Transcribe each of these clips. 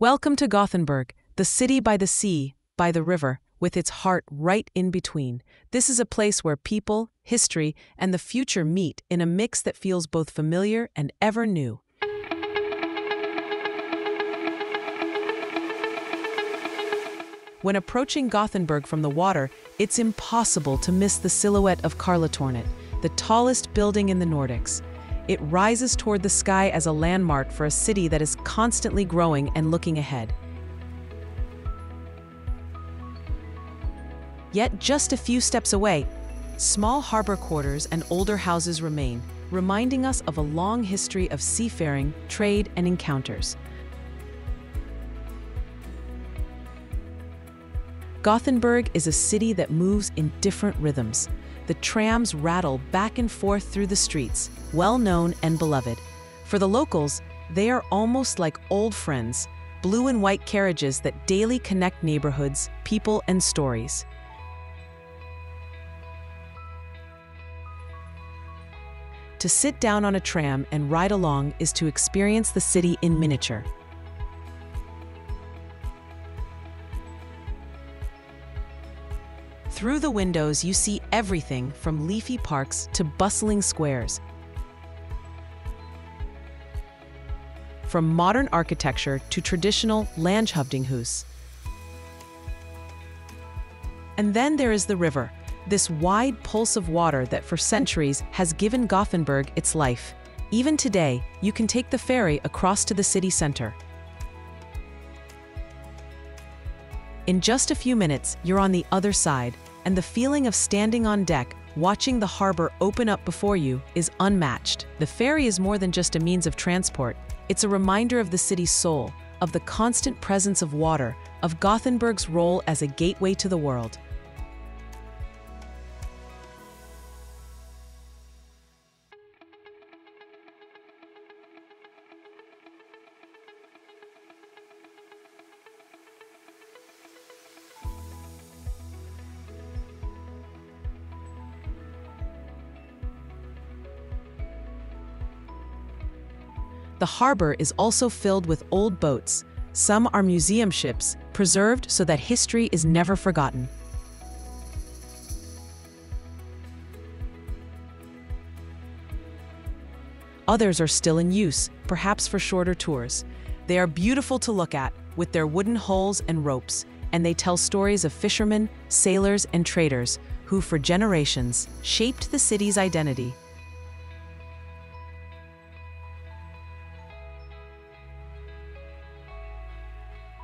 Welcome to Gothenburg, the city by the sea, by the river, with its heart right in between. This is a place where people, history, and the future meet in a mix that feels both familiar and ever new. When approaching Gothenburg from the water, it's impossible to miss the silhouette of Karlatornet, the tallest building in the Nordics. It rises toward the sky as a landmark for a city that is constantly growing and looking ahead. Yet just a few steps away, small harbor quarters and older houses remain, reminding us of a long history of seafaring, trade, and encounters. Gothenburg is a city that moves in different rhythms. The trams rattle back and forth through the streets, well known and beloved. For the locals, they are almost like old friends, blue and white carriages that daily connect neighborhoods, people, and stories. To sit down on a tram and ride along is to experience the city in miniature. Through the windows, you see everything from leafy parks to bustling squares. From modern architecture to traditional landshövdingehus. And then there is the river, this wide pulse of water that for centuries has given Gothenburg its life. Even today, you can take the ferry across to the city center. In just a few minutes, you're on the other side, and the feeling of standing on deck, watching the harbor open up before you, is unmatched. The ferry is more than just a means of transport. It's a reminder of the city's soul, of the constant presence of water, of Gothenburg's role as a gateway to the world. The harbor is also filled with old boats. Some are museum ships, preserved so that history is never forgotten. Others are still in use, perhaps for shorter tours. They are beautiful to look at, with their wooden hulls and ropes, and they tell stories of fishermen, sailors, and traders who, for generations, shaped the city's identity.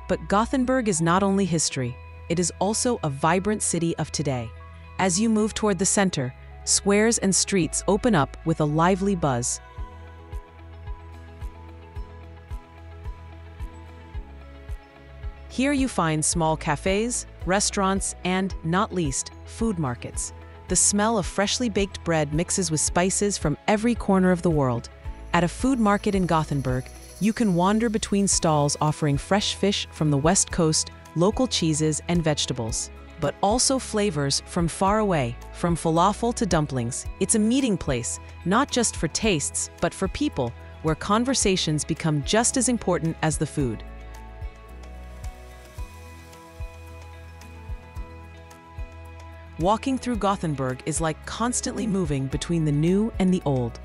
But Gothenburg is not only history, it is also a vibrant city of today. As you move toward the center, squares and streets open up with a lively buzz. Here you find small cafes, restaurants, and, not least, food markets. The smell of freshly baked bread mixes with spices from every corner of the world. At a food market in Gothenburg, you can wander between stalls offering fresh fish from the West Coast, local cheeses and vegetables, but also flavors from far away, from falafel to dumplings. It's a meeting place, not just for tastes, but for people, where conversations become just as important as the food. Walking through Gothenburg is like constantly moving between the new and the old.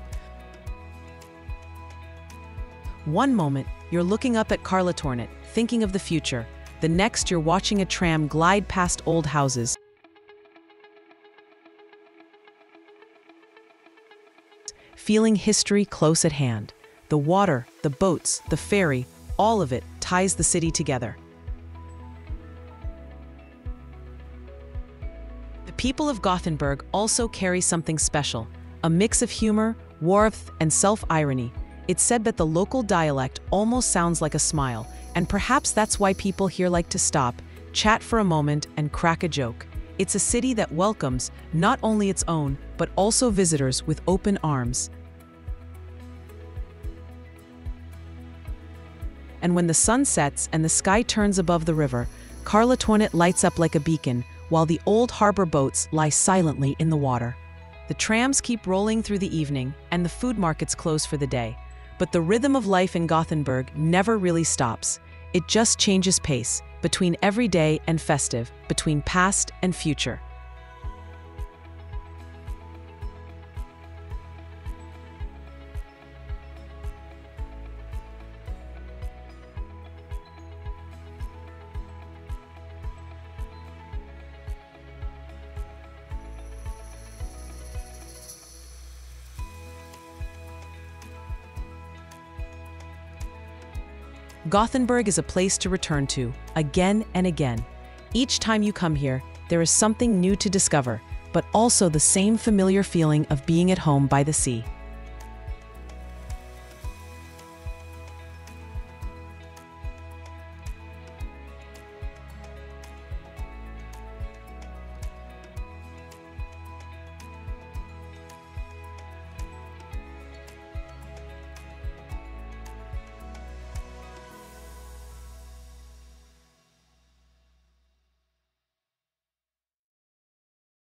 One moment, you're looking up at Karlatornet, thinking of the future. The next, you're watching a tram glide past old houses, feeling history close at hand. The water, the boats, the ferry, all of it ties the city together. The people of Gothenburg also carry something special, a mix of humor, warmth, and self-irony. It's said that the local dialect almost sounds like a smile, and perhaps that's why people here like to stop, chat for a moment, and crack a joke. It's a city that welcomes not only its own, but also visitors with open arms. And when the sun sets and the sky turns above the river, Karlatornet lights up like a beacon, while the old harbor boats lie silently in the water. The trams keep rolling through the evening, and the food markets close for the day. But the rhythm of life in Gothenburg never really stops. It just changes pace, between everyday and festive, between past and future. Gothenburg is a place to return to, again and again. Each time you come here, there is something new to discover, but also the same familiar feeling of being at home by the sea.